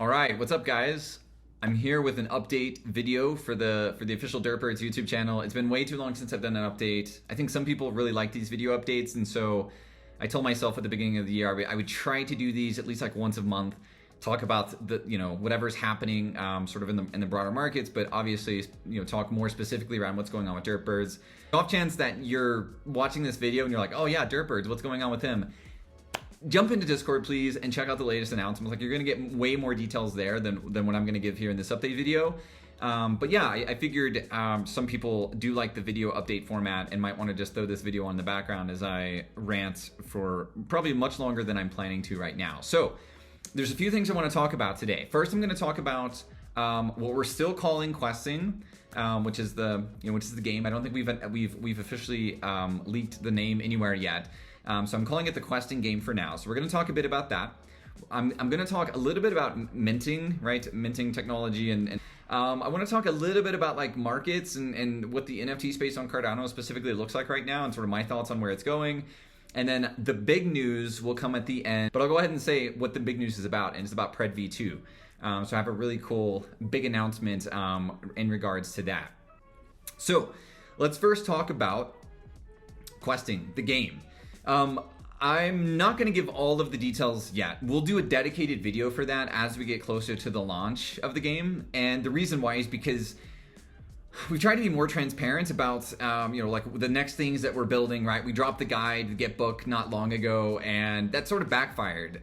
All right, what's up, guys? I'm here with an update video for the official Derp Birds YouTube channel. It's been way too long since I've done an update. I think some people really like these video updates, and so I told myself at the beginning of the year I would try to do these at least like once a month, talk about the whatever's happening sort of in the broader markets, but obviously talk more specifically around what's going on with Derp Birds. Off chance that you're watching this video and you're like, oh yeah, Derp Birds, what's going on with him? Jump into Discord, please, and check out the latest announcements. Like, you're gonna get way more details there than what I'm gonna give here in this update video. But yeah, I figured some people do like the video update format and might want to just throw this video on in the background as I rant for probably much longer than I'm planning to right now. So there's a few things I want to talk about today. First, I'm going to talk about what we're still calling questing, which is the game. I don't think we've officially leaked the name anywhere yet. So I'm calling it the questing game for now. So we're going to talk a bit about that. I'm going to talk a little bit about minting, right? Minting technology, and I want to talk a little bit about like markets and what the NFT space on Cardano specifically looks like right now, and sort of my thoughts on where it's going. And then the big news will come at the end, but I'll go ahead and say what the big news is about, and it's about Pred V2. So I have a really cool big announcement in regards to that. So let's first talk about questing, the game. I'm not going to give all of the details yet. We'll do a dedicated video for that as we get closer to the launch of the game. And the reason why is because we try to be more transparent about, like the next things that we're building, right? We dropped the guide, the Get Book, not long ago, and that sort of backfired.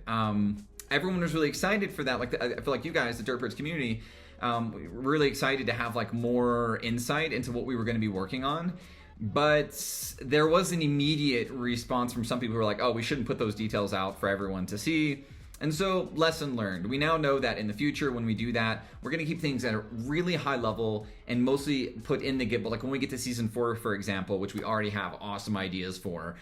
Everyone was really excited for that. Like, I feel like you guys, the Derp Birds community, really excited to have like more insight into what we were going to be working on. But there was an immediate response from some people who were like, oh, we shouldn't put those details out for everyone to see. And so, lesson learned. We now know that in the future, when we do that, we're going to keep things at a really high level and mostly put in the Gitbook. Like when we get to season 4, for example, which we already have awesome ideas for,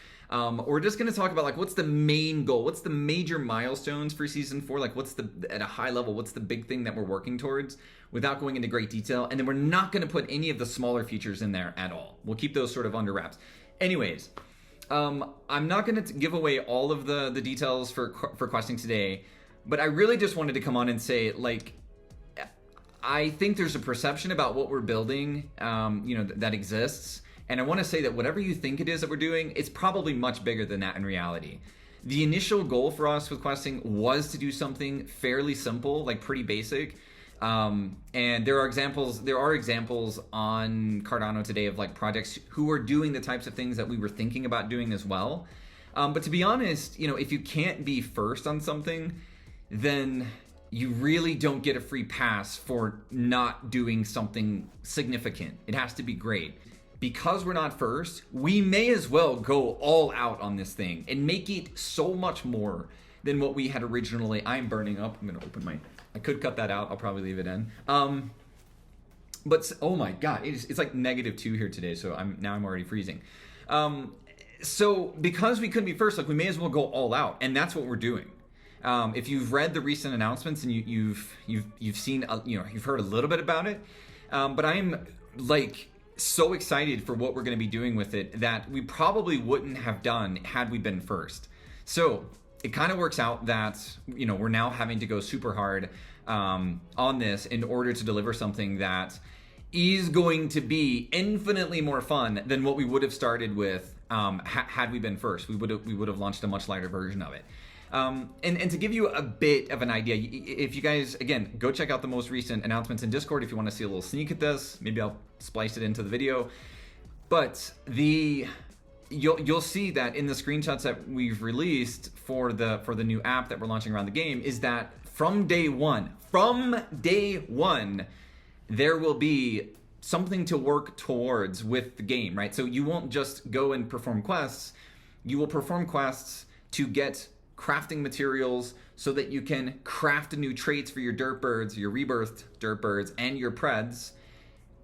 we're just going to talk about like what's the main goal, what's the major milestones for season 4, like what's at a high level, what's the big thing that we're working towards, without going into great detail. And then we're not going to put any of the smaller features in there at all. We'll keep those sort of under wraps. Anyways. I'm not going to give away all of the details for questing today, but I really just wanted to come on and say, like, I think there's a perception about what we're building, that exists. And I want to say that whatever you think it is that we're doing, it's probably much bigger than that in reality. The initial goal for us with questing was to do something fairly simple, like pretty basic. And there are examples on Cardano today of like projects who are doing the types of things that we were thinking about doing as well. But to be honest, if you can't be first on something, then you really don't get a free pass for not doing something significant. It has to be great. Because we're not first, we may as well go all out on this thing and make it so much more than what we had originally. I'm burning up. I'm going to open I could cut that out. I'll probably leave it in. But oh my God, it's like -2 here today. So I'm already freezing. So because we couldn't be first, like we may as well go all out, and that's what we're doing. If you've read the recent announcements and you've seen, you've heard a little bit about it, but I'm like so excited for what we're going to be doing with it that we probably wouldn't have done had we been first. So it kind of works out that, we're now having to go super hard on this in order to deliver something that is going to be infinitely more fun than what we would have started with had we been first. We would have launched a much lighter version of it. And to give you a bit of an idea, if you guys, again, go check out the most recent announcements in Discord if you want to see a little sneak at this. Maybe I'll splice it into the video. But you'll see that in the screenshots that we've released for the new app that we're launching around the game is that from day one, there will be something to work towards with the game, right? So you won't just go and perform quests. You will perform quests to get crafting materials so that you can craft new traits for your Derp Birds, your rebirthed Derp Birds, and your Preds,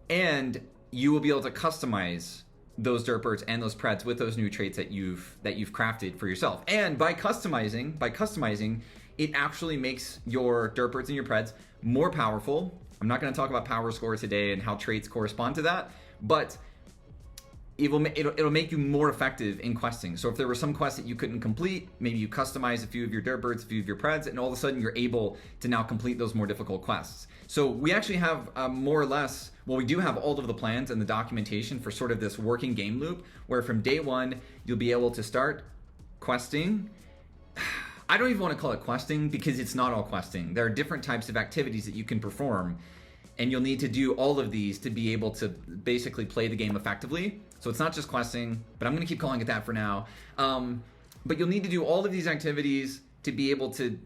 and you will be able to customize those Derp Birds and those Preds with those new traits that you've crafted for yourself. And by customizing, it actually makes your Derp Birds and your Preds more powerful. I'm not going to talk about power score today and how traits correspond to that, but it'll make you more effective in questing. So if there were some quests that you couldn't complete, maybe you customize a few of your Derp Birds, a few of your Preds, and all of a sudden you're able to now complete those more difficult quests. So we actually have more or less, well, we do have all of the plans and the documentation for sort of this working game loop, where from day one, you'll be able to start questing. I don't even want to call it questing because it's not all questing. There are different types of activities that you can perform, and you'll need to do all of these to be able to basically play the game effectively. So it's not just questing, but I'm going to keep calling it that for now. But you'll need to do all of these activities to be able to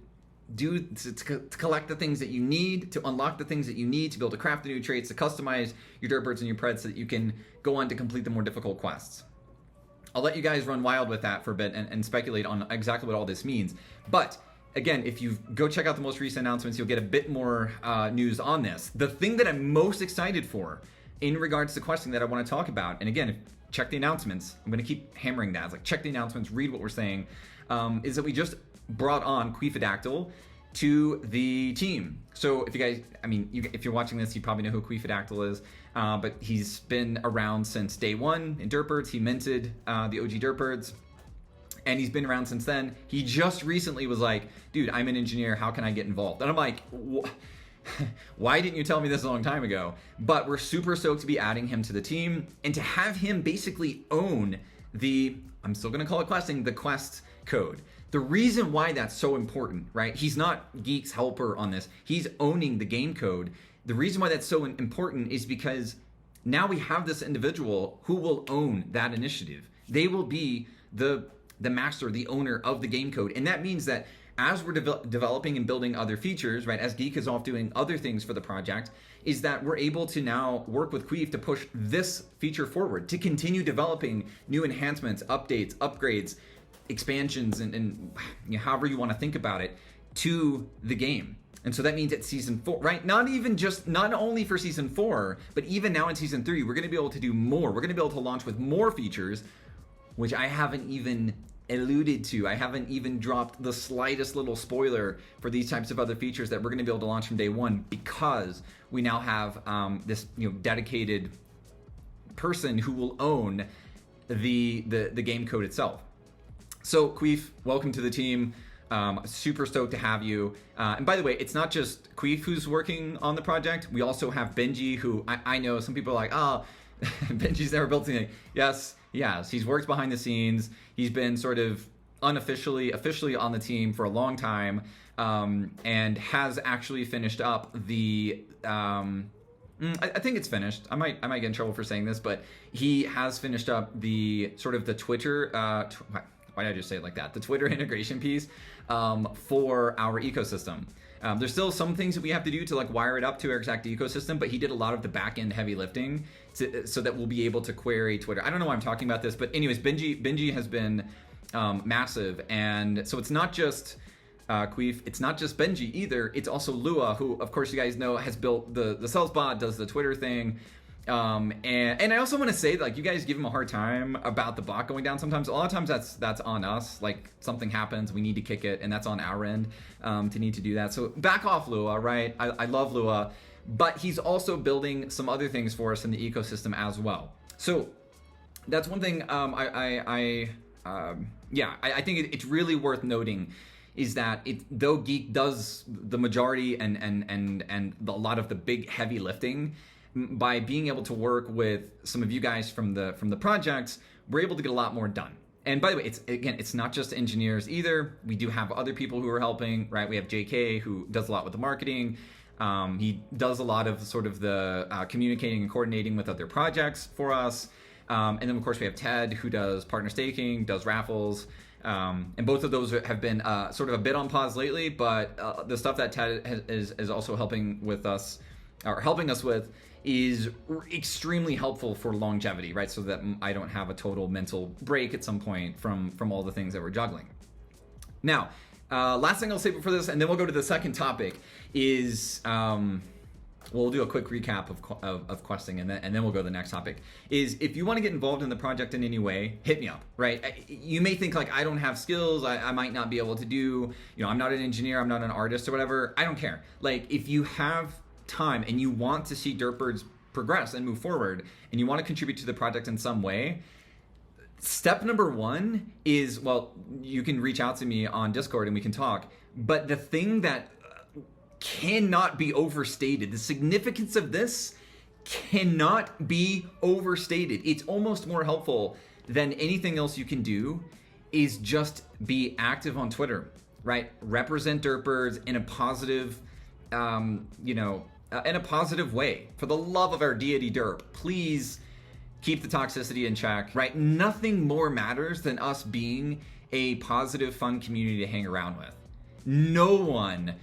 collect the things that you need, to unlock the things that you need, to be able to craft the new traits, to customize your Derp Birds and your Preds so that you can go on to complete the more difficult quests. I'll let you guys run wild with that for a bit and speculate on exactly what all this means. But again, if you go check out the most recent announcements, you'll get a bit more news on this. The thing that I'm most excited for in regards to questing that I want to talk about, and again, check the announcements. I'm going to keep hammering that. It's like, check the announcements, read what we're saying, is that we just brought on Queefadactyl to the team. So if you guys, if you're watching this, you probably know who Queefadactyl is, but he's been around since day one in Derp Birds. He minted the OG Derp Birds, and he's been around since then. He just recently was like, dude, I'm an engineer, how can I get involved? And I'm like, why didn't you tell me this a long time ago? But we're super stoked to be adding him to the team and to have him basically own the, I'm still gonna call it questing, the quest code. The reason why that's so important, right? He's not Geek's helper on this. He's owning the game code. The reason why that's so important is because now we have this individual who will own that initiative. They will be the master, the owner of the game code. And that means that as we're developing and building other features, right, as Geek is off doing other things for the project, is that we're able to now work with Queef to push this feature forward, to continue developing new enhancements, updates, upgrades, expansions, and however you want to think about it, to the game. And so that means at season 4, right? Not only for season 4, but even now in season 3, we're going to be able to do more. We're going to be able to launch with more features, which I haven't even alluded to. I haven't even dropped the slightest little spoiler for these types of other features that we're going to be able to launch from day one, because we now have this dedicated person who will own the game code itself. So Queef, welcome to the team. Super stoked to have you. And by the way, it's not just Queef who's working on the project. We also have Benji, who I know some people are like, oh, Benji's never built anything. Yes, he has. He's worked behind the scenes. He's been sort of officially on the team for a long time, and has actually finished up the. I think it's finished. I might get in trouble for saying this, but he has finished up the sort of the Twitter. Why did I just say it like that? The Twitter integration piece for our ecosystem. There's still some things that we have to do to like wire it up to our exact ecosystem, but he did a lot of the back end heavy lifting so that we'll be able to query Twitter. I don't know why I'm talking about this, but anyways, Benji has been massive, and so it's not just Queef, it's not just Benji either. It's also Lua, who of course you guys know has built the sales bot, does the Twitter thing. And I also want to say, like, you guys give him a hard time about the bot going down sometimes. A lot of times that's on us. Like, something happens, we need to kick it, and that's on our end to need to do that. So back off, Lua, right? I love Lua, but he's also building some other things for us in the ecosystem as well. So that's one thing I think it's really worth noting, is that though Geek does the majority and a lot of the big heavy lifting, by being able to work with some of you guys from the projects, we're able to get a lot more done. And by the way, it's not just engineers either. We do have other people who are helping, right? We have JK, who does a lot with the marketing. He does a lot of sort of the communicating and coordinating with other projects for us. And then of course we have Ted, who does partner staking, does raffles. And both of those have been sort of a bit on pause lately, but the stuff that Ted is also helping us with is extremely helpful for longevity, right? So that I don't have a total mental break at some point from all the things that we're juggling. Now, last thing I'll say before this, and then we'll go to the second topic, is we'll do a quick recap of questing, and then we'll go to the next topic. Is if you want to get involved in the project in any way, hit me up, right? You may think like, I don't have skills, I might not be able to do, I'm not an engineer, I'm not an artist or whatever. I don't care. Like, if you have time and you want to see Derp Birds progress and move forward, and you want to contribute to the project in some way, step number one is, well, you can reach out to me on Discord and we can talk. But the thing that cannot be overstated, the significance of this cannot be overstated. It's almost more helpful than anything else you can do, is just be active on Twitter, right? Represent Derp Birds in a positive, in a positive way. For the love of our deity Derp, please keep the toxicity in check, right? Nothing more matters than us being a positive, fun community to hang around with. No one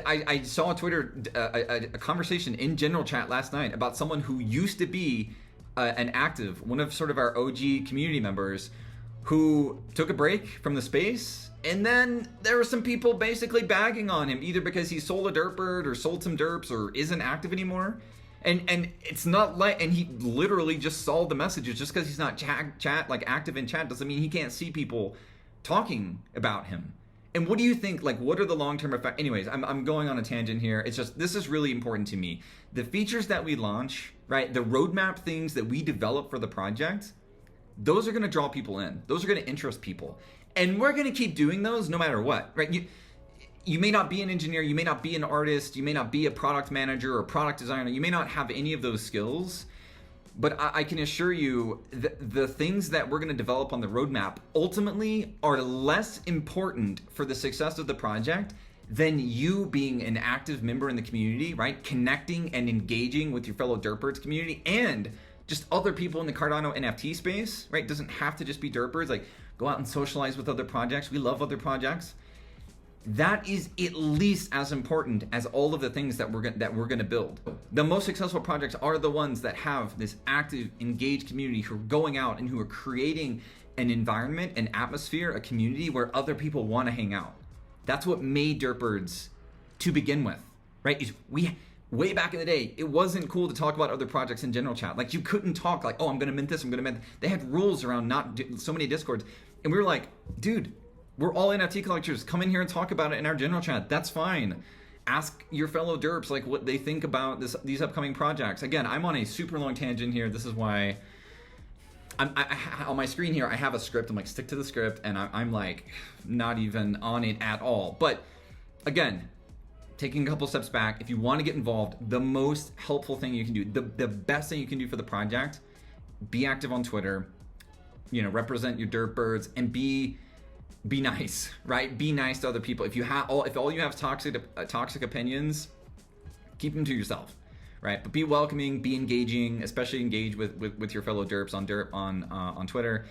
I saw on Twitter a conversation in general chat last night about someone who used to be an active, one of sort of our OG community members, who took a break from the space, and then there were some people basically bagging on him, either because he sold a Derp Bird or sold some derps or isn't active anymore. And it's not like, and he literally just saw the messages. Just because he's not active in chat doesn't mean he can't see people talking about him. And what do you think, like, what are the long-term effects? Anyways, I'm going on a tangent here. It's just, this is really important to me. The features that we launch, right, the roadmap things that we develop for the project, those are going to draw people in. Those are going to interest people. And we're going to keep doing those no matter what, right? You may not be an engineer, you may not be an artist, you may not be a product manager or product designer, you may not have any of those skills, but I can assure you the things that we're going to develop on the roadmap ultimately are less important for the success of the project than you being an active member in the community, right? Connecting and engaging with your fellow Derp Birds community and just other people in the Cardano NFT space, right? It doesn't have to just be Derp Birds. Like, go out and socialize with other projects. We love other projects. That is at least as important as all of the things that we're going to build. The most successful projects are the ones that have this active, engaged community who are going out and who are creating an environment, an atmosphere, a community where other people want to hang out. That's what made Derp Birds to begin with, right? Way back in the day, it wasn't cool to talk about other projects in general chat. Like, you couldn't talk like, oh, I'm going to mint this, I'm going to mint. They had rules around not so many Discords. And we were like, dude, we're all NFT collectors. Come in here and talk about it in our general chat. That's fine. Ask your fellow derps like what they think about these upcoming projects. Again, I'm on a super long tangent here. This is why on my screen here, I have a script. I'm like, stick to the script, and I'm like not even on it at all. But again, taking a couple steps back, if you want to get involved, the most helpful thing you can do, the best thing you can do for the project, be active on Twitter, represent your Derp Birds, and be nice, right? Be nice to other people. If all you have toxic opinions, keep them to yourself, right? But be welcoming, be engaging, especially engage with your fellow derps on Twitter.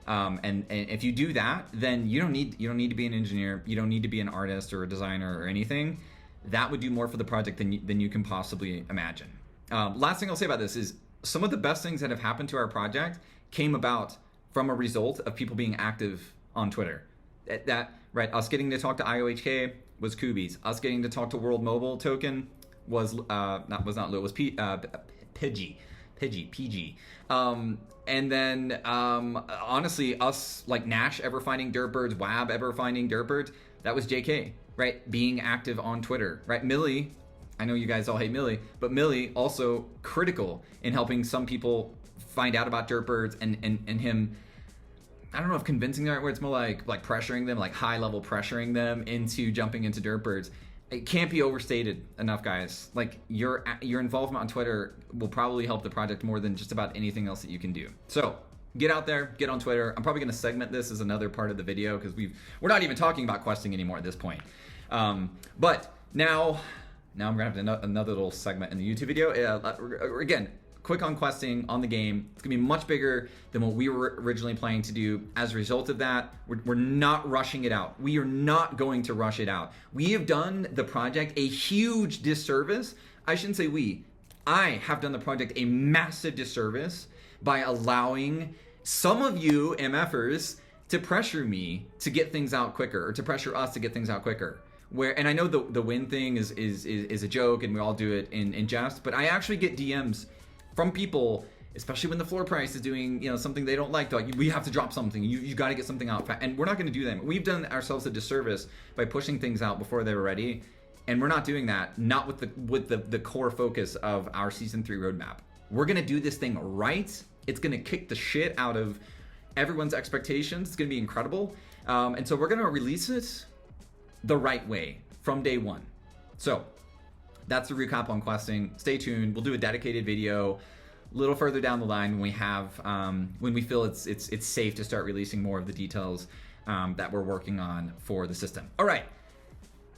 And if you do that, then you don't need to be an engineer, you don't need to be an artist or a designer or anything. That would do more for the project than you can possibly imagine. Last thing I'll say about this is some of the best things that have happened to our project came about from a result of people being active on Twitter. Right, us getting to talk to IOHK was Kubies. Us getting to talk to World Mobile Token was Pidgey. And then honestly, us like Nash ever finding Derp Birds, Wab ever finding Derp Birds, that was JK, right? Being active on Twitter, right? Millie, I know you guys all hate Millie, but Millie also critical in helping some people find out about Derp Birds and him. I don't know if convincing the right word, it's more like pressuring them, like high level pressuring them into jumping into Derp Birds. It can't be overstated enough, guys. Like your involvement on Twitter will probably help the project more than just about anything else that you can do. So get out there, get on Twitter. I'm probably going to segment this as another part of the video because we're not even talking about questing anymore at this point. But now I'm going to have another little segment in the YouTube video. Again, quick on questing on the game. It's gonna be much bigger than what we were originally planning to do. As a result of that, we're not rushing it out. We are not going to rush it out. We have done the project a huge disservice. I shouldn't say we. I have done the project a massive disservice by allowing some of you MFers to pressure me to get things out quicker, or to pressure us to get things out quicker. And I know the win thing is a joke and we all do it in jest, but I actually get DMs from people, especially when the floor price is doing something they don't like. Like, we have to drop something. You got to get something out, and we're not going to do that. We've done ourselves a disservice by pushing things out before they were ready. And we're not doing that, not with the core focus of our season 3 roadmap. We're gonna do this thing right. It's gonna kick the shit out of everyone's expectations. It's gonna be incredible. And so we're gonna release it the right way from day one. So that's the recap on questing. Stay tuned. We'll do a dedicated video a little further down the line when we have, when we feel it's safe to start releasing more of the details that we're working on for the system. All right.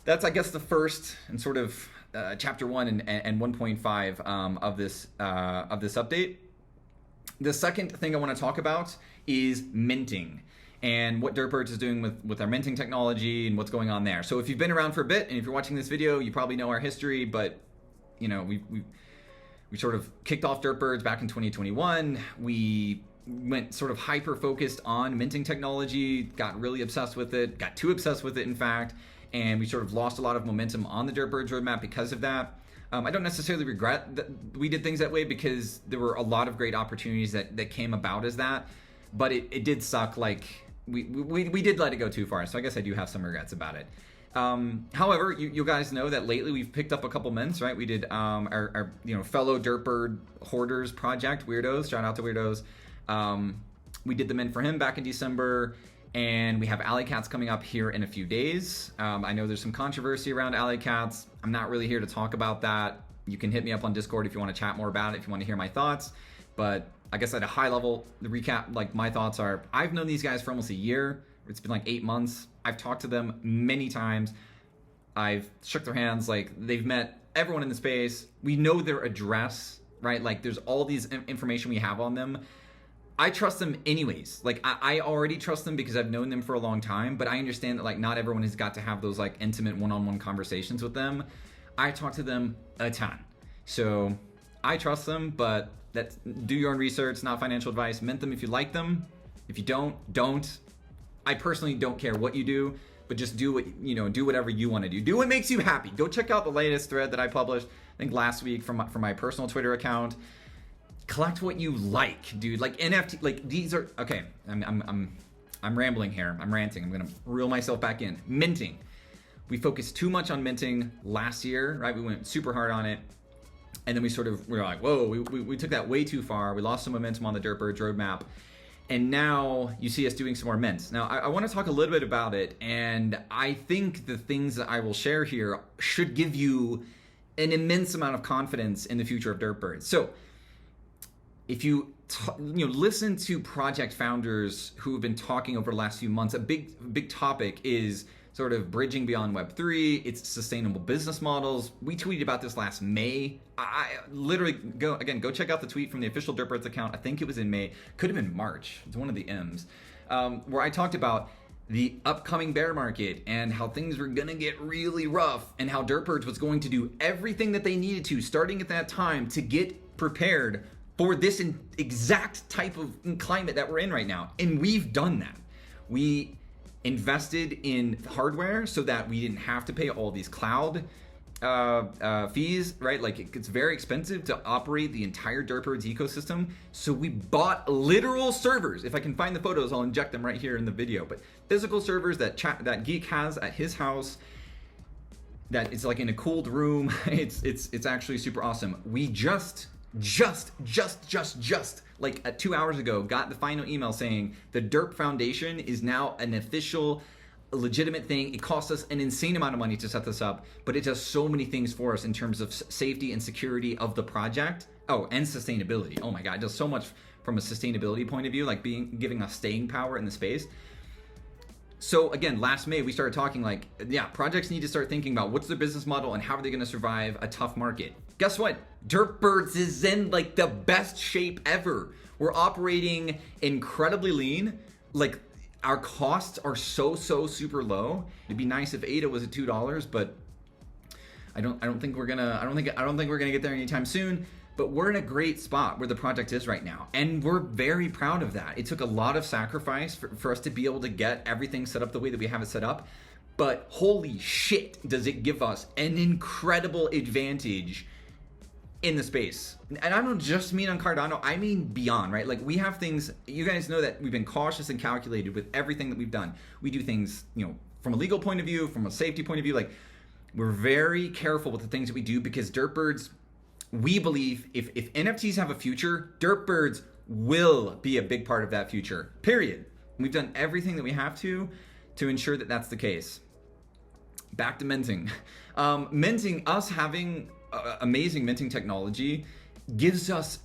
That's, I guess, the first and sort of chapter 1 and 1.5 of this update. The second thing I want to talk about is minting and what Derp Birds is doing with our minting technology and what's going on there. So if you've been around for a bit and if you're watching this video, you probably know our history, but you know, we sort of kicked off Derp Birds back in 2021. We went sort of hyper focused on minting technology, got really obsessed with it, got too obsessed with it, in fact. And we sort of lost a lot of momentum on the Derp Birds roadmap because of that. I don't necessarily regret that we did things that way because there were a lot of great opportunities that came about as that, but it did suck. Like we did let it go too far, so I guess I do have some regrets about it. However, you guys know that lately we've picked up a couple mints, right? We did our fellow Derp Bird hoarders project, Weirdos. Shout out to Weirdos. We did the mint for him back in December. And we have Alley Cats coming up here in a few days. I know there's some controversy around Alley Cats. I'm not really here to talk about that. You can hit me up on Discord if you want to chat more about it, if you want to hear my thoughts. But I guess at a high level, the recap, like my thoughts are, I've known these guys for almost a year. It's been like 8 months. I've talked to them many times. I've shook their hands. Like they've met everyone in the space. We know their address, right? Like there's all these information we have on them. I trust them anyways. Like I already trust them because I've known them for a long time, but I understand that like not everyone has got to have those like intimate one-on-one conversations with them. I talk to them a ton. So I trust them, but do your own research, not financial advice. Mint them if you like them. If you don't. I personally don't care what you do, but just do do whatever you want to do. Do what makes you happy. Go check out the latest thread that I published, I think last week from my personal Twitter account. Collect what you like, dude. Like NFT, like these are okay. I'm rambling here. I'm ranting. I'm gonna reel myself back in. Minting. We focused too much on minting last year, right? We went super hard on it, and then we were like, whoa, we took that way too far. We lost some momentum on the Derp Birds roadmap, and now you see us doing some more mints. Now I want to talk a little bit about it, and I think the things that I will share here should give you an immense amount of confidence in the future of Derp Birds. So if you listen to project founders who have been talking over the last few months, a big topic is sort of bridging beyond Web3. It's sustainable business models. We tweeted about this last May. I literally go check out the tweet from the official Derp Birds account. I think it was in May. Could have been March. It's one of the M's, where I talked about the upcoming bear market and how things were gonna get really rough and how Derp Birds was going to do everything that they needed to starting at that time to get prepared for this exact type of climate that we're in right now. And we've done that. We invested in hardware so that we didn't have to pay all these cloud fees, right? Like it's very expensive to operate the entire Derp Birds ecosystem. So we bought literal servers. If I can find the photos, I'll inject them right here in the video. But physical servers that Geek has at his house, that it's like in a cooled room. It's actually super awesome. We just like 2 hours ago got the final email saying the Derp Foundation is now an official legitimate thing. It costs us an insane amount of money to set this up, but it does so many things for us in terms of safety and security of the project. Oh, and sustainability. Oh my God, it does so much from a sustainability point of view, like giving us staying power in the space. So again, last May, we started talking like, yeah, projects need to start thinking about what's their business model and how are they gonna survive a tough market. Guess what? Derp Birds is in like the best shape ever. We're operating incredibly lean. Like our costs are so super low. It'd be nice if ADA was at $2, but I don't think we're gonna get there anytime soon. But we're in a great spot where the project is right now. And we're very proud of that. It took a lot of sacrifice for us to be able to get everything set up the way that we have it set up. But holy shit, does it give us an incredible advantage in the space. And I don't just mean on Cardano, I mean beyond, right? Like we have things, you guys know that we've been cautious and calculated with everything that we've done. We do things, from a legal point of view, from a safety point of view, like We're very careful with the things that we do because Derp Birds, we believe if NFTs have a future, Derp Birds will be a big part of that future, period. We've done everything that we have to ensure that that's the case. Back to minting. Minting, us having amazing minting technology gives us,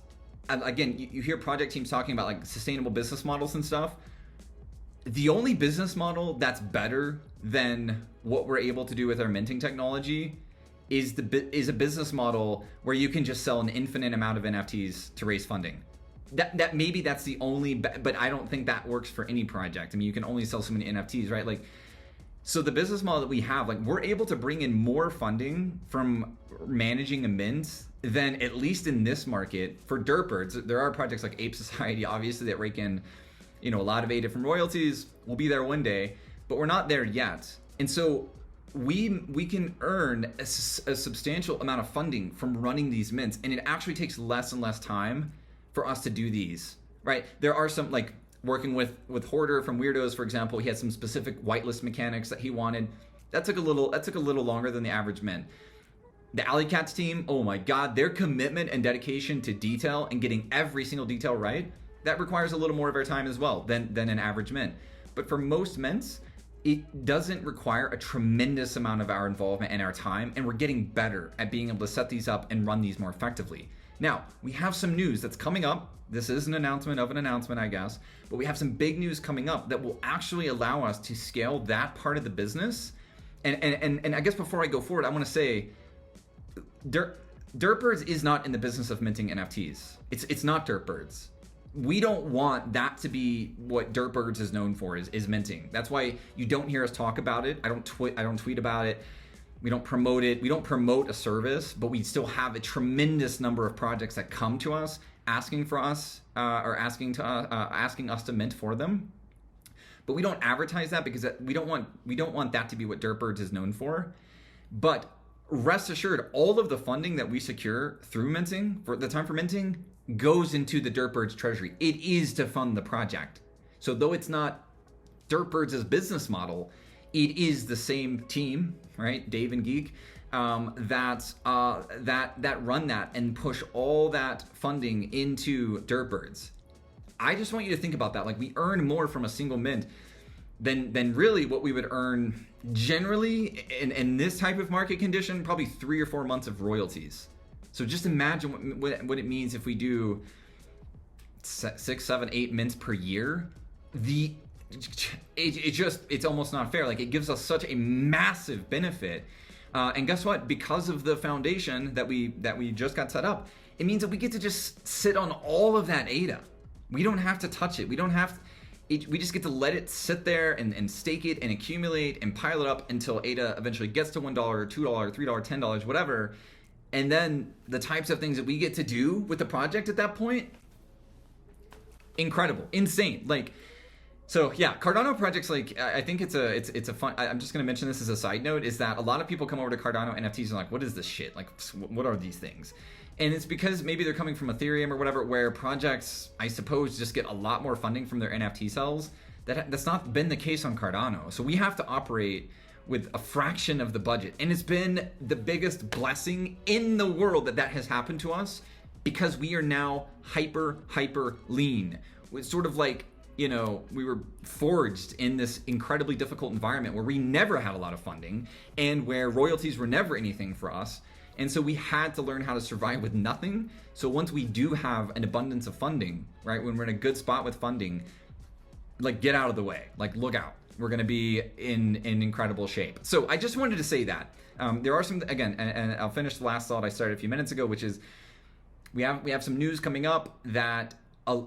again, you hear project teams talking about like sustainable business models and stuff. The only business model that's better than what we're able to do with our minting technology is a business model where you can just sell an infinite amount of NFTs to raise funding. That maybe that's the only, but I don't think that works for any project. I mean, you can only sell so many NFTs, right? Like, so the business model that we have, like, we're able to bring in more funding from managing a mint than, at least in this market, for Derp Birds. There are projects like Ape Society, obviously, that rake in, a lot of ADA from royalties. We'll be there one day, but we're not there yet. And so we can earn a substantial amount of funding from running these mints, and it actually takes less and less time for us to do these, right? There are some, like, working with Hoarder from Weirdos, for example, he had some specific whitelist mechanics that he wanted. That took a little longer than the average mint. The Alley Cats team, oh my God, their commitment and dedication to detail and getting every single detail right, that requires a little more of our time as well than an average mint. But for most mints, it doesn't require a tremendous amount of our involvement and our time, and we're getting better at being able to set these up and run these more effectively. Now, we have some news that's coming up. This is an announcement of an announcement, I guess, but we have some big news coming up that will actually allow us to scale that part of the business. And I guess before I go forward, I want to say, Derp Birds is not in the business of minting NFTs. It's not Derp Birds. We don't want that to be what Derp Birds is known for, is minting. That's why you don't hear us talk about it. I don't tweet about it. We don't promote it. We don't promote a service, but we still have a tremendous number of projects that come to us asking for us or asking us to mint for them. But we don't advertise that because we don't want that to be what Derp Birds is known for. But rest assured, all of the funding that we secure through minting, for the time for minting, goes into the Derp Birds treasury. It is to fund the project. So though it's not Derp Birds' business model, it is the same team, right? Dave and Geek, that run that and push all that funding into Derp Birds. I just want you to think about that. Like, we earn more from a single mint than really what we would earn generally in this type of market condition, probably 3 or 4 months of royalties. So just imagine what it means if we do 6, 7, 8 mints per year. It's almost not fair. Like, it gives us such a massive benefit. And guess what? Because of the foundation that we just got set up, it means that we get to just sit on all of that ADA. We don't have to touch it. We just get to let it sit there and stake it and accumulate and pile it up until ADA eventually gets to $1 or $2 or $3, $10, whatever. And then the types of things that we get to do with the project at that point, incredible, insane. Like, so yeah, Cardano projects, like, I think it's a fun, I'm just going to mention this as a side note, is that a lot of people come over to Cardano NFTs and like, what is this shit? Like, what are these things? And it's because maybe they're coming from Ethereum or whatever, where projects, I suppose, just get a lot more funding from their NFT sales. That's not been the case on Cardano. So we have to operate with a fraction of the budget. And it's been the biggest blessing in the world that has happened to us, because we are now hyper lean. It's sort of like, we were forged in this incredibly difficult environment where we never had a lot of funding and where royalties were never anything for us. And so we had to learn how to survive with nothing. So once we do have an abundance of funding, right, when we're in a good spot with funding, like, get out of the way, like, look out. We're going to be in incredible shape. So I just wanted to say that. There are some, again, and I'll finish the last thought I started a few minutes ago, which is we have some news coming up that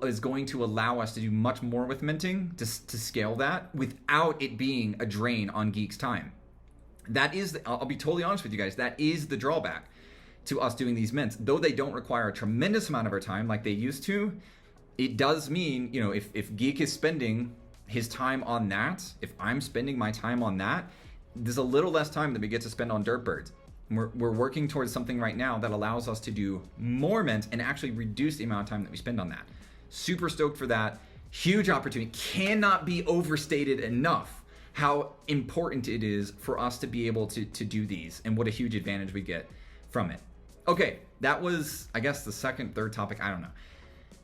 is going to allow us to do much more with minting, to scale that without it being a drain on Geek's time. That is, I'll be totally honest with you guys, that is the drawback to us doing these mints. Though they don't require a tremendous amount of our time like they used to, it does mean, if Geek is spending his time on that, if I'm spending my time on that, there's a little less time that we get to spend on Derp Birds. We're working towards something right now that allows us to do more mint and actually reduce the amount of time that we spend on that. Super stoked for that. Huge opportunity. Cannot be overstated enough how important it is for us to be able to do these, and what a huge advantage we get from it. Okay, that was, I guess, the second, third topic. I don't know.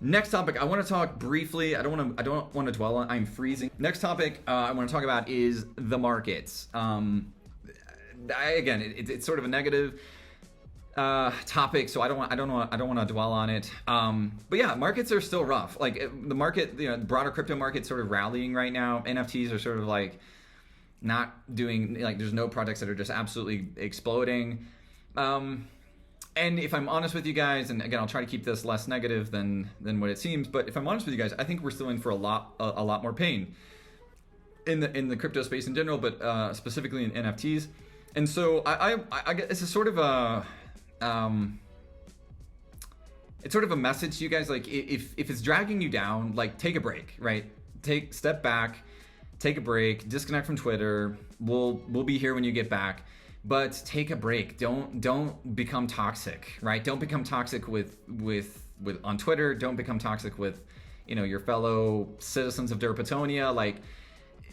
Next topic, I want to talk briefly. I don't want to dwell on. I'm freezing. Next topic I want to talk about is the markets. Again, it's sort of a negative topic, so I don't want to dwell on it. But yeah, markets are still rough. Like the market, the broader crypto market, sort of rallying right now. NFTs are sort of like not doing, like, there's no projects that are just absolutely exploding. And if I'm honest with you guys, and again, I'll try to keep this less negative than what it seems, but if I'm honest with you guys, I think we're still in for a lot more pain in the crypto space in general, but specifically in NFTs. And so I guess it's a sort of a it's sort of a message to you guys, like if it's dragging you down, like take a break, right? Step back, take a break, disconnect from Twitter. We'll be here when you get back. But take a break. Don't become toxic, right? Don't become toxic with on Twitter. Don't become toxic with, your fellow citizens of Derpetonia. Like,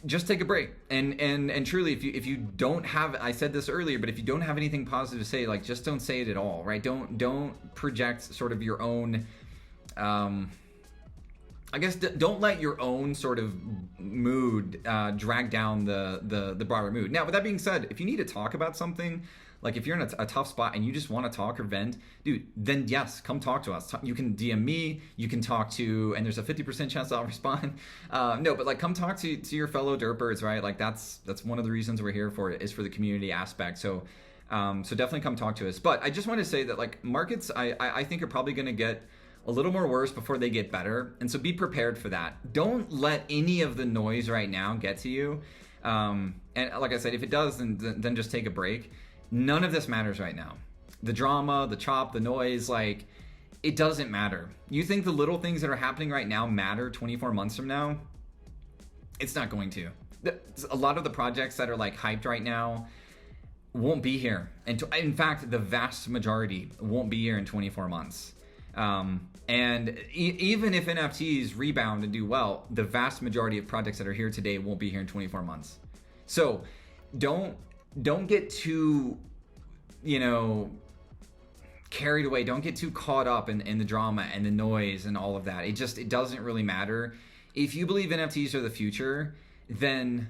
just take a break. And truly, if you don't have, I said this earlier, but if you don't have anything positive to say, like, just don't say it at all, right? Don't project sort of your own. I guess don't let your own sort of mood drag down the broader mood. Now, with that being said, if you need to talk about something, like if you're in a tough spot and you just want to talk or vent, dude, then yes, come talk to us. You can DM me, you can talk to, and there's a 50% chance I'll respond. No, but like come talk to your fellow Derp Birds, right? Like that's one of the reasons we're here for it, is for the community aspect. So definitely come talk to us. But I just want to say that like markets, I think are probably going to get a little more worse before they get better. And so be prepared for that. Don't let any of the noise right now get to you. And like I said, if it does, then just take a break. None of this matters right now. The drama, the chop, the noise, like it doesn't matter. You think the little things that are happening right now matter 24 months from now? It's not going to. A lot of the projects that are like hyped right now won't be here. And in fact, the vast majority won't be here in 24 months. And even if NFTs rebound and do well, the vast majority of projects that are here today won't be here in 24 months. So don't get too, carried away. Don't get too caught up in the drama and the noise and all of that. It doesn't really matter. If you believe NFTs are the future, then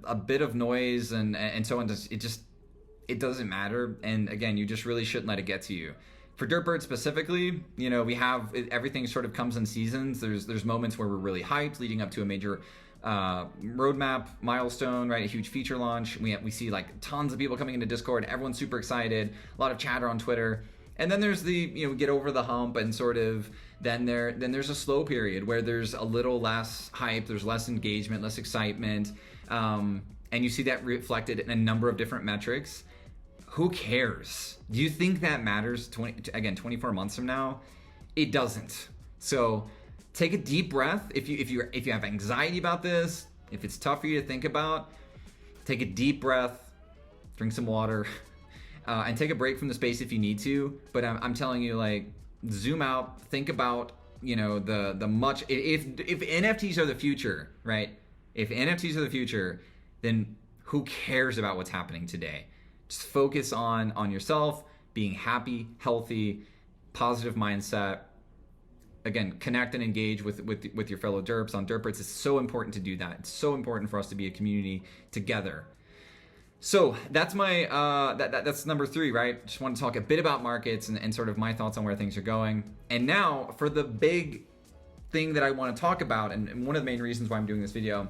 a bit of noise and so on, it doesn't matter. And again, you just really shouldn't let it get to you. For Derp Birds specifically, we have everything sort of comes in seasons. There's moments where we're really hyped leading up to a major roadmap milestone, right? A huge feature launch. We see like tons of people coming into Discord. Everyone's super excited. A lot of chatter on Twitter. And then there's the get over the hump and sort of then there's a slow period where there's a little less hype. There's less engagement, less excitement, and you see that reflected in a number of different metrics. Who cares? Do you think that matters 24 months from now? It doesn't. So take a deep breath. If you have anxiety about this, if it's tough for you to think about, take a deep breath, drink some water, and take a break from the space if you need to. But I'm telling you, like, zoom out, think about, the much, if NFTs are the future, right? If NFTs are the future, then who cares about what's happening today? Just focus on yourself, being happy, healthy, positive mindset. Again, connect and engage with your fellow derps on Derp Birds. It's so important to do that. It's so important for us to be a community together. So that's my that's number 3, right? Just want to talk a bit about markets and sort of my thoughts on where things are going. And now for the big thing that I want to talk about, and one of the main reasons why I'm doing this video,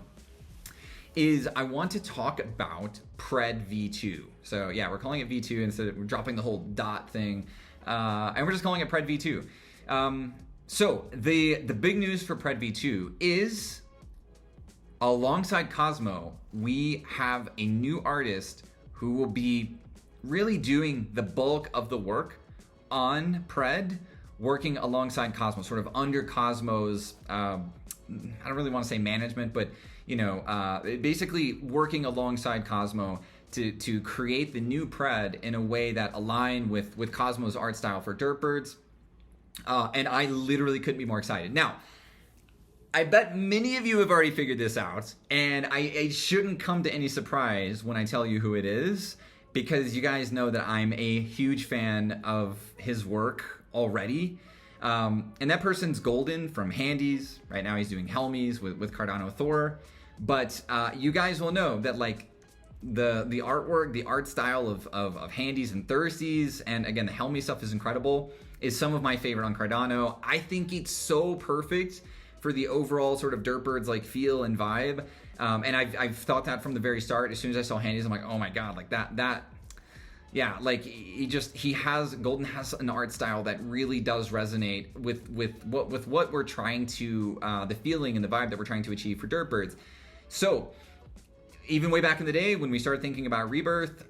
is I want to talk about Pred V2. So yeah, we're calling it V2 instead of we're dropping the whole dot thing, and we're just calling it Pred V2. So the big news for Pred V2 is, alongside Cosmo, we have a new artist who will be really doing the bulk of the work on Pred, working alongside Cosmo, sort of under Cosmo's, I don't really want to say management, but basically working alongside Cosmo to create the new Pred in a way that align with Cosmo's art style for Derp Birds. And I literally couldn't be more excited. Now, I bet many of you have already figured this out, and it shouldn't come to any surprise when I tell you who it is, because you guys know that I'm a huge fan of his work already. And that person's Golden from Handies. Right now he's doing Helmies with Cardano Thor. But you guys will know that like the artwork, the art style of Handies and Thirsties, and again, the Helmy stuff is incredible, is some of my favorite on Cardano. I think it's so perfect for the overall sort of Derp Birds like feel and vibe. And I've thought that from the very start. As soon as I saw Handies, I'm like, oh my God, like that. Yeah, like Golden has an art style that really does resonate with what we're trying to, the feeling and the vibe that we're trying to achieve for Derp Birds. So even way back in the day when we started thinking about Rebirth,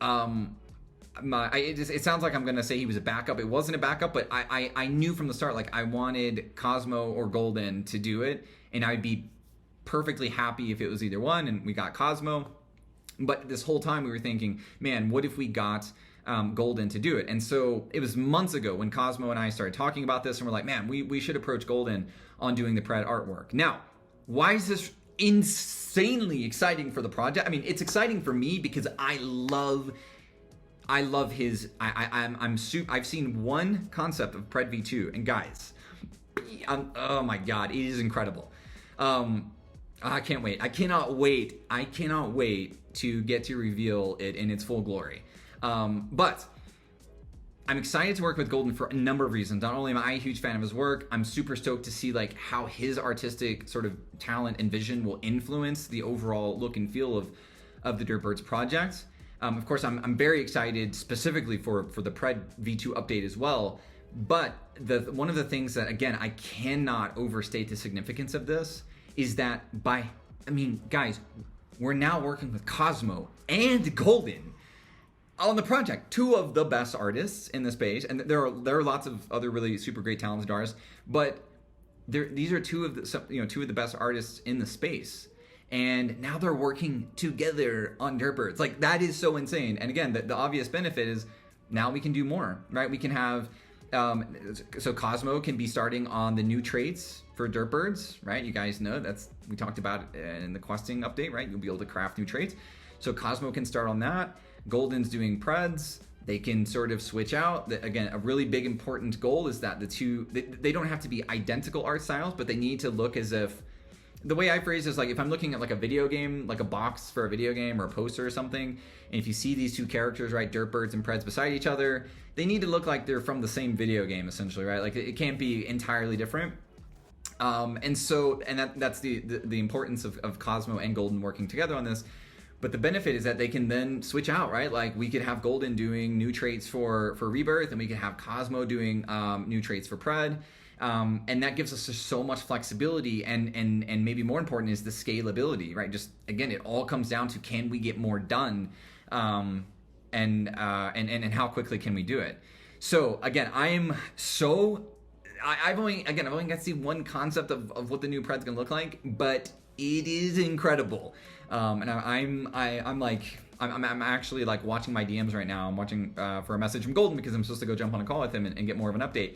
it sounds like I'm gonna say he was a backup. It wasn't a backup, but I knew from the start, like I wanted Cosmo or Golden to do it, and I'd be perfectly happy if it was either one, and we got Cosmo. But this whole time we were thinking, man, what if we got Golden to do it? And so it was months ago when Cosmo and I started talking about this, and we're like, man, we should approach Golden on doing the Pred artwork. Now, why is this insanely exciting for the project? I mean, it's exciting for me because I love his. I've seen one concept of Pred V2, and guys, oh my God, it is incredible. I can't wait. I cannot wait to get to reveal it in its full glory. But I'm excited to work with Golden for a number of reasons. Not only am I a huge fan of his work, I'm super stoked to see like how his artistic sort of talent and vision will influence the overall look and feel of the Derp Birds project. Of course, I'm very excited specifically for the Pred V2 update as well. But one of the things that, again, I cannot overstate the significance of this is that guys, we're now working with Cosmo and Golden on the project. Two of the best artists in the space, and there are lots of other really super great talented artists, but these are two of the best artists in the space. And now they're working together on Derp Birds. Like, that is so insane. And again, the obvious benefit is now we can do more, right? We can have, so Cosmo can be starting on the new traits for Derp Birds, right? You guys know we talked about it in the questing update, right? You'll be able to craft new traits. So Cosmo can start on that. Golden's doing Preds. They can sort of switch out. Again, a really big important goal is that the two, they don't have to be identical art styles, but they need to look as if, the way I phrase it is like if I'm looking at like a video game, like a box for a video game or a poster or something, and if you see these two characters, right, Derp Birds and Preds beside each other, they need to look like they're from the same video game essentially, right? Like it can't be entirely different. And that's the importance of Cosmo and Golden working together on this. But the benefit is that they can then switch out, right? Like we could have Golden doing new traits for Rebirth, and we could have Cosmo doing new traits for Pred. And that gives us just so much flexibility, and maybe more important is the scalability, right? Just again, it all comes down to, can we get more done, and how quickly can we do it? So again, I've only got to see one concept of what the new Pred's gonna look like, but it is incredible. And I'm actually like watching my DMs right now. I'm watching for a message from Golden because I'm supposed to go jump on a call with him and get more of an update.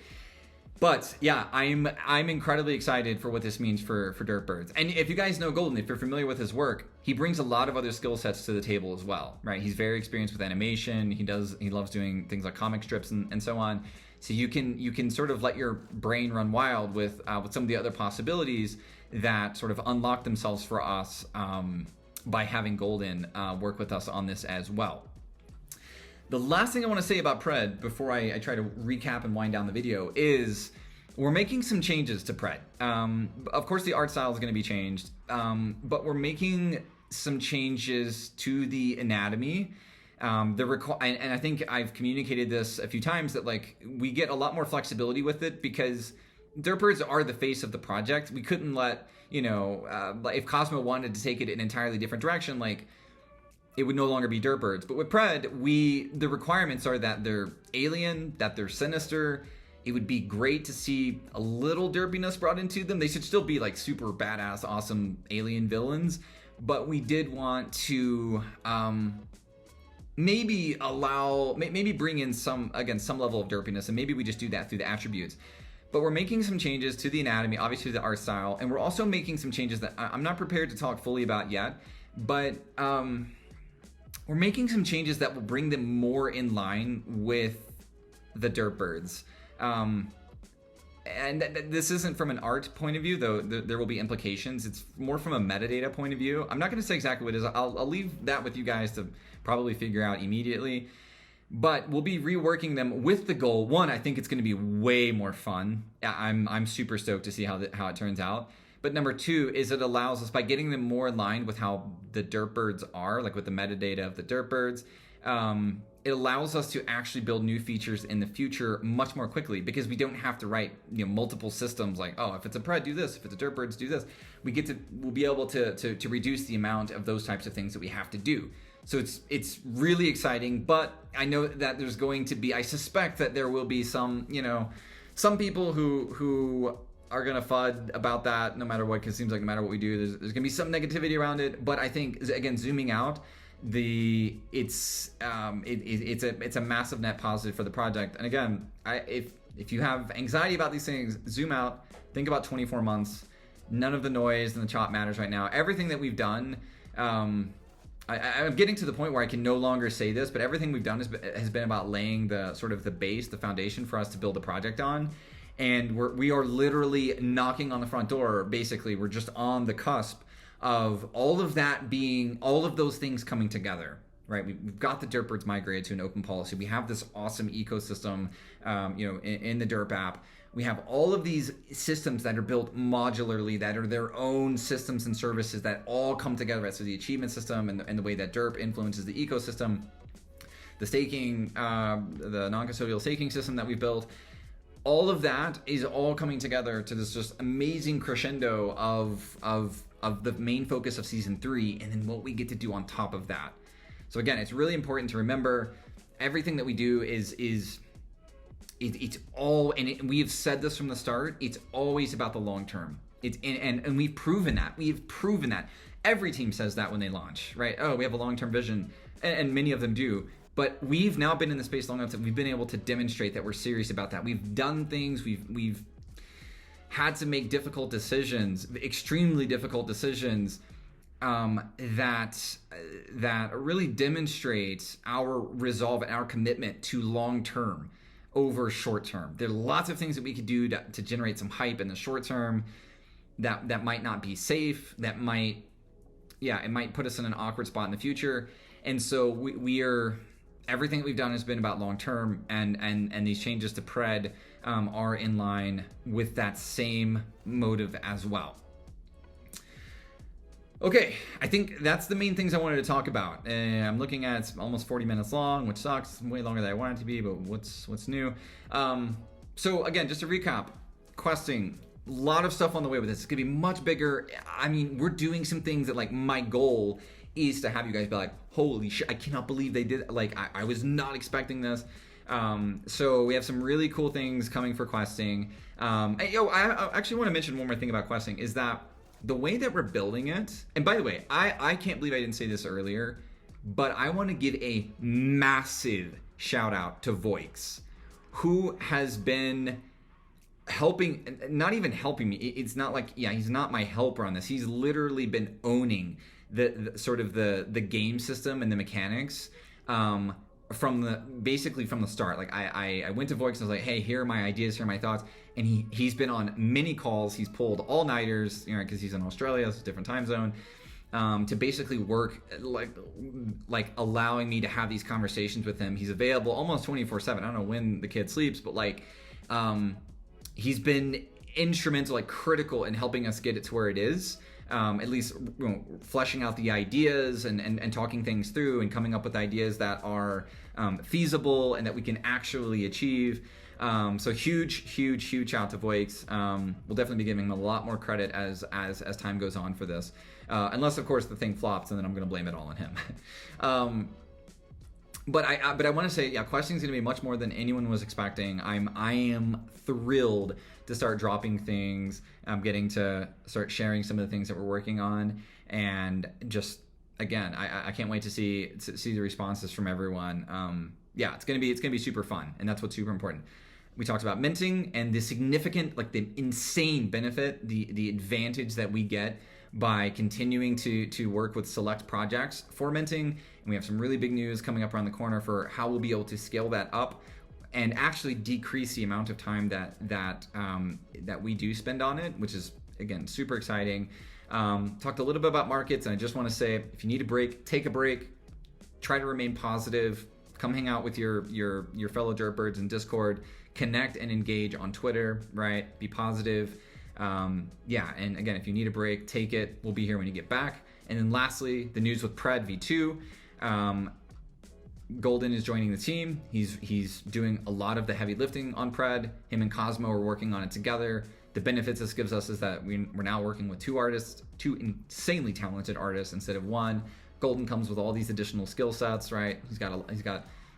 But yeah, I'm incredibly excited for what this means for Derp Birds. And if you guys know Golden, if you're familiar with his work, he brings a lot of other skill sets to the table as well, right? He's very experienced with animation. He loves doing things like comic strips and so on. So you can sort of let your brain run wild with some of the other possibilities that sort of unlock themselves for us by having Golden work with us on this as well. The last thing I want to say about Pred before I try to recap and wind down the video is we're making some changes to Pred. Of course, the art style is going to be changed, but we're making some changes to the anatomy. And I think I've communicated this a few times that like we get a lot more flexibility with it because Derp Birds are the face of the project. We couldn't let, if Cosmo wanted to take it in an entirely different direction, like it would no longer be Derp Birds. But with Pred, the requirements are that they're alien, that they're sinister. It would be great to see a little derpiness brought into them. They should still be like super badass, awesome alien villains. But we did want to maybe bring in some level of derpiness, and maybe we just do that through the attributes. But we're making some changes to the anatomy, obviously the art style, and we're also making some changes that I'm not prepared to talk fully about yet, but we're making some changes that will bring them more in line with the Derp Birds. And this isn't from an art point of view, though there will be implications. It's more from a metadata point of view. I'm not going to say exactly what it is. I'll leave that with you guys to probably figure out immediately. But we'll be reworking them with the goal. One, I think it's going to be way more fun. I'm super stoked to see how it turns out. But number two is it allows us, by getting them more in line with how the Derp Birds are, like with the metadata of the Derp Birds, it allows us to actually build new features in the future much more quickly, because we don't have to write multiple systems like, oh, if it's a pred, do this. If it's a Derp Birds, do this. We'll be able to reduce the amount of those types of things that we have to do. So it's really exciting, but I know that there's going to be, I suspect that there will be some people who are gonna FUD about that no matter what, because it seems like no matter what we do, there's gonna be some negativity around it. But I think, again, zooming out, it's a massive net positive for the project. And again, if you have anxiety about these things, zoom out, think about 24 months. None of the noise and the chop matters right now. Everything that we've done, I'm getting to the point where I can no longer say this, but everything we've done has been about laying the sort of the base, the foundation for us to build a project on. And we are literally knocking on the front door. Basically, we're just on the cusp of all of those things coming together, right? We've got the Derp Birds migrated to an open policy. We have this awesome ecosystem, in the Derp app. We have all of these systems that are built modularly, that are their own systems and services that all come together. Right? So the achievement system and the way that Derp influences the ecosystem, the staking, the non-custodial staking system that we built, all of that is all coming together to this just amazing crescendo of the main focus of season 3, and then what we get to do on top of that. So again, it's really important to remember everything that we do it's all, and we have said this from the start, it's always about the long term. And we've proven that. Every team says that when they launch, right? Oh, we have a long-term vision, and many of them do. But we've now been in the space long enough that we've been able to demonstrate that we're serious about that. We've done things, we've had to make difficult decisions, extremely difficult decisions, that really demonstrate our resolve and our commitment to long-term over short term. There are lots of things that we could do to generate some hype in the short term that might not be safe, it might put us in an awkward spot in the future. And so we are, everything that we've done has been about long term, and these changes to pred are in line with that same motive as well. Okay, I think that's the main things I wanted to talk about. I'm looking at it's almost 40 minutes long, which sucks. Way longer than I wanted it to be, but what's new? So again, just to recap, questing, a lot of stuff on the way with this. It's gonna be much bigger. I mean, we're doing some things that, like, my goal is to have you guys be like, holy shit, I cannot believe they did. Like, I was not expecting this. So we have some really cool things coming for questing. I actually want to mention one more thing about questing, is that the way that we're building it, and by the way, I can't believe I didn't say this earlier, but I want to give a massive shout out to Voix, who has been helping, not even helping me. It's not like, he's not my helper on this. He's literally been owning the sort of the game system and the mechanics, from the start. Like I went to Voix and I was like, hey, here are my ideas, here are my thoughts. And he's been on many calls. He's pulled all-nighters, because he's in Australia, it's a different time zone, to basically work, like allowing me to have these conversations with him. He's available almost 24/7. I don't know when the kid sleeps, but he's been instrumental, like critical in helping us get it to where it is. At least fleshing out the ideas and talking things through and coming up with ideas that are feasible and that we can actually achieve. So huge shout to Voix. We'll definitely be giving him a lot more credit as time goes on for this, unless of course the thing flops, and then I'm going to blame it all on him. But I want to say, questioning is going to be much more than anyone was expecting. I am thrilled to start dropping things. I'm getting to start sharing some of the things that we're working on, and just again, I can't wait to see the responses from everyone. It's gonna be super fun, and that's what's super important. We talked about minting and the significant, like the insane benefit, the advantage that we get by continuing to work with select projects for minting. And we have some really big news coming up around the corner for how we'll be able to scale that up and actually decrease the amount of time that we do spend on it, which is, again, super exciting. Talked a little bit about markets, and I just want to say, if you need a break, take a break. Try to remain positive. Come hang out with your fellow Derp Birds in Discord. Connect and engage on Twitter, right? Be positive. Yeah, and again, if you need a break, take it. We'll be here when you get back. And then lastly, the news with Pred V2. Golden is joining the team. He's doing a lot of the heavy lifting on Pred. Him and Cosmo are working on it together. The benefits this gives us is that we're now working with two artists, two insanely talented artists instead of one. Golden comes with all these additional skill sets, right?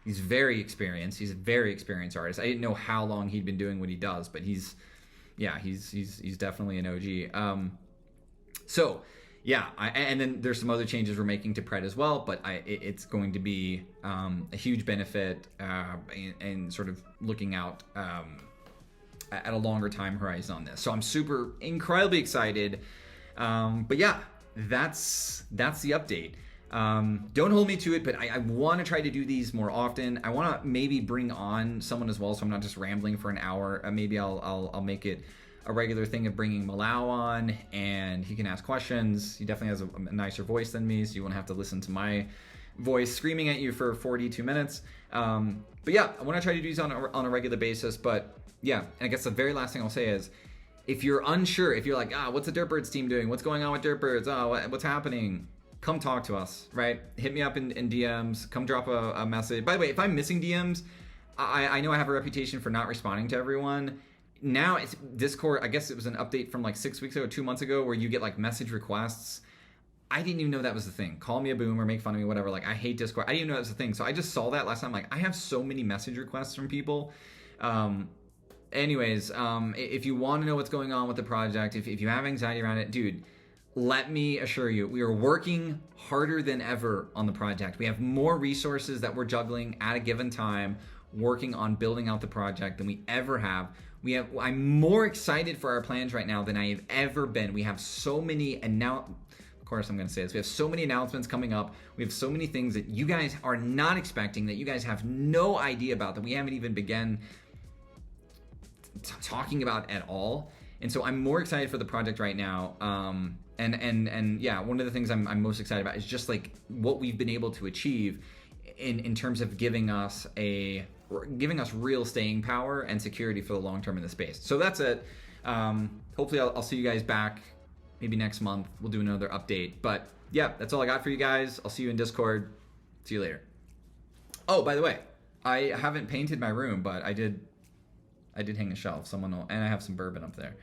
He's very experienced. He's a very experienced artist. I didn't know how long he'd been doing what he does, but he's definitely an OG. And then there's some other changes we're making to Pred as well, but it's going to be a huge benefit and sort of looking out at a longer time horizon on this. So I'm incredibly excited. But yeah, that's the update. Don't hold me to it, but I want to try to do these more often. I want to maybe bring on someone as well, so I'm not just rambling for an hour. Maybe I'll make it a regular thing of bringing Malau on, and he can ask questions. He definitely has a nicer voice than me, so you won't have to listen to my voice screaming at you for 42 minutes. But yeah, I want to try to do these on a regular basis. But yeah, and I guess the very last thing I'll say is, if you're unsure, if you're like, what's the Derp Birds team doing? What's going on with Derp Birds? What's happening? Come talk to us, right? Hit me up in DMs. Come drop a message. By the way, if I'm missing DMs, I know I have a reputation for not responding to everyone. Now it's Discord. I guess it was an update from like 6 weeks ago, 2 months ago, where you get like message requests. I didn't even know that was the thing. Call me a boomer, make fun of me, whatever. Like, I hate Discord. I didn't even know that was the thing. So I just saw that last time. Like, I have so many message requests from people. If you want to know what's going on with the project, if you have anxiety around it, dude, let me assure you, we are working harder than ever on the project. We have more resources that we're juggling at a given time, working on building out the project than we ever have. I'm more excited for our plans right now than I have ever been. We have so many of course I'm going to say this. We have so many announcements coming up. We have so many things that you guys are not expecting, that you guys have no idea about, that we haven't even begun talking about at all. And so I'm more excited for the project right now. And yeah, one of the things I'm most excited about is just like what we've been able to achieve in terms of giving us real staying power and security for the long term in the space. So that's it. Hopefully I'll see you guys back maybe next month. We'll do another update. But yeah, that's all I got for you guys. I'll see you in Discord. See you later. Oh, by the way, I haven't painted my room, but I did hang a shelf. And I have some bourbon up there.